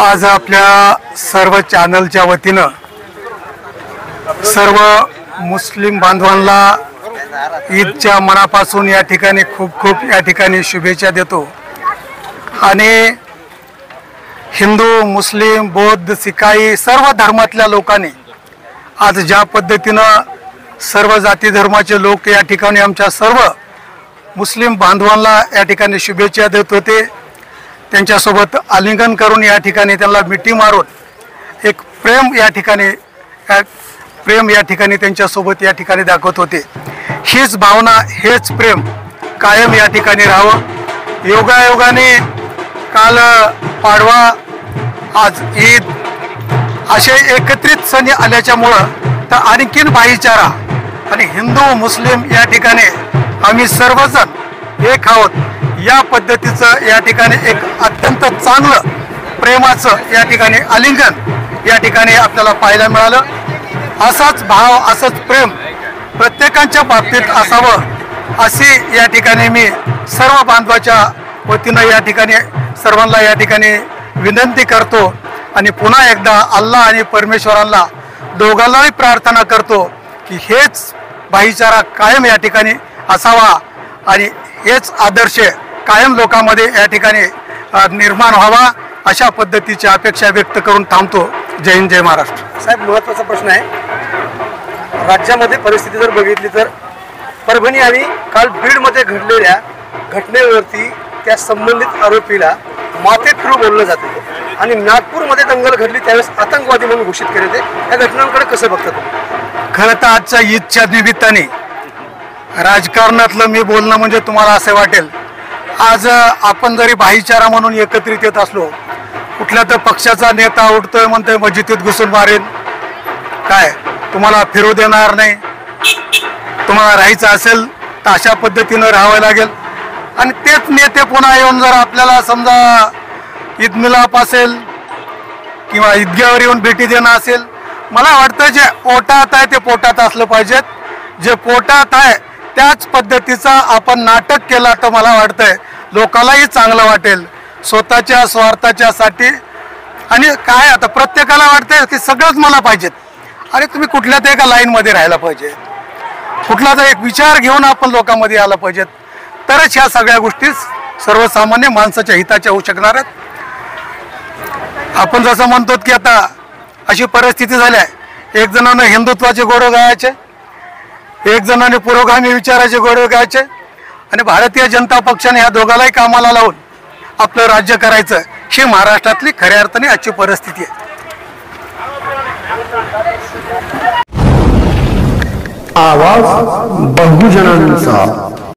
आज आपल्या सर्व चॅनलच्या वतीनं सर्व मुस्लिम बांधवांना ईदच्या मनापासून या ठिकाणी खूप खूप या ठिकाणी शुभेच्छा देतो। आणि हिंदू मुस्लिम बौद्ध सिखाई सर्व धर्मातल्या लोकांनी आज ज्या पद्धतीनं सर्व जाती धर्माचे लोक या ठिकाणी आमच्या सर्व मुस्लिम बांधवांना या ठिकाणी शुभेच्छा देत होते, त्यांच्यासोबत आलिंगन करून या ठिकाणी त्यांना मिठी मारून एक प्रेम या ठिकाणी त्यांच्यासोबत या ठिकाणी दाखवत होते। हीच भावना हेच प्रेम कायम या ठिकाणी राहावं। योगायोगाने काल पाडवा आज ईद असे एकत्रित सण आल्याच्यामुळं तर आणखीन भाईचारा आणि हिंदू मुस्लिम या ठिकाणी आम्ही सर्वजण एक आहोत या पद्धतीचं या ठिकाणी एक अत्यंत चांगलं प्रेमाचं या ठिकाणी आलिंगन या ठिकाणी आपल्याला पाहायला मिळालं। असाच भाव असंच प्रेम प्रत्येकाच्या बाबतीत असावं अशी या ठिकाणी मी सर्व बांधवाच्या वतीनं या ठिकाणी सर्वांना या ठिकाणी विनंती करतो आणि पुन्हा एकदा अल्लाह आणि परमेश्वरांना दोघांनाही प्रार्थना करतो की हेच भाईचारा कायम या ठिकाणी असावा आणि हेच आदर्श कायम लोकांमध्ये या ठिकाणी निर्माण व्हावा अशा पद्धतीची अपेक्षा व्यक्त करून थांबतो। जय हिंद, जय महाराष्ट्र। साहेब, महत्त्वाचा प्रश्न आहे। राज्यामध्ये परिस्थिती जर बघितली तर परभणी आणि काल बीडमध्ये घडलेल्या घटनेवरती त्या संबंधित आरोपीला माथे फिरू बोललं जाते आणि नागपूरमध्ये दंगल घडली त्यावेळेस आतंकवादी म्हणून घोषित केले होते। या घटनांकडे कसं बघता तुम्ही? खरं तर आजच्या ईदच्या निमित्ताने राजकारणातलं मी बोलणं म्हणजे तुम्हाला असं वाटेल, आज आपण जरी भाईचारा म्हणून एकत्रित येत असलो, कुठल्या तर पक्षाचा नेता उठतोय म्हणतोय मस्जिदीत घुसून मारेन, काय तुम्हाला फिरू देणार नाही, तुम्हाला राहायचं असेल तर अशा पद्धतीनं राहावं लागेल। आणि तेच नेते पुन्हा येऊन जर आपल्याला समजा ईद मिलाप असेल किंवा ईदग्यावर येऊन भेटी देणं असेल, मला वाटतं जे पोटात आहे ते पोटात असलं पाहिजेत, जे पोटात आहे त्याच पद्धतीचा आपण नाटक केला तर मला वाटतंय लोकांनाही चांगलं वाटेल। स्वतःच्या स्वार्थाच्यासाठी आणि काय आता प्रत्येकाला वाटतंय की सगळंच मला पाहिजेत आणि तुम्ही कुठल्या तर एका लाईनमध्ये राहायला पाहिजे, कुठला तर एक विचार घेऊन आपण लोकांमध्ये आला पाहिजेत, तरच ह्या सगळ्या गोष्टी सर्वसामान्य माणसाच्या हिताच्या होऊ शकणार आहेत। आपण जसं म्हणतो की आता अशी परिस्थिती झाली आहे, एक जणांना हिंदुत्वाचे गोडे गायचे, एक जणांनी पुरोगामी विचाराचे गोडे गायचे आणि भारतीय जनता पक्षाने ह्या दोघांनाही कामाला लावून आपलं राज्य करायचं, ही महाराष्ट्रातली खऱ्या अर्थाने आजची परिस्थिती आहे। आवाज बहुजनांचा।